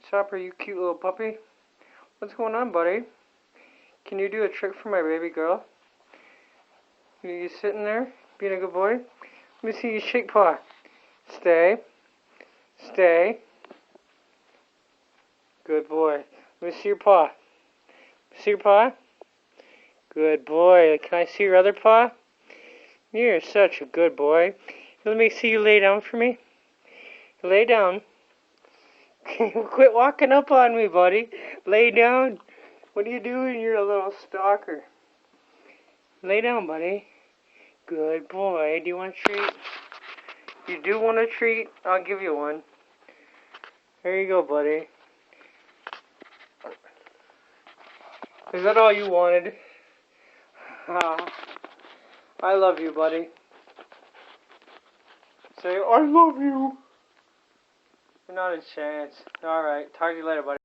Chopper, you cute little puppy. What's going on, buddy? Can you do a trick for my baby girl? You sitting there, being a good boy? Let me see you shake paw. Stay. Stay. Good boy. Let me see your paw. See your paw? Good boy. Can I see your other paw? You're such a good boy. Let me see you lay down for me. Lay down. Quit walking up on me, buddy. Lay down. What are you doing? You're a little stalker. Lay down, buddy. Good boy. Do you want a treat? You do want a treat? I'll give you one. There you go, buddy. Is that all you wanted? I love you, buddy. Say, I love you. Not a chance. Alright, talk to you later, buddy.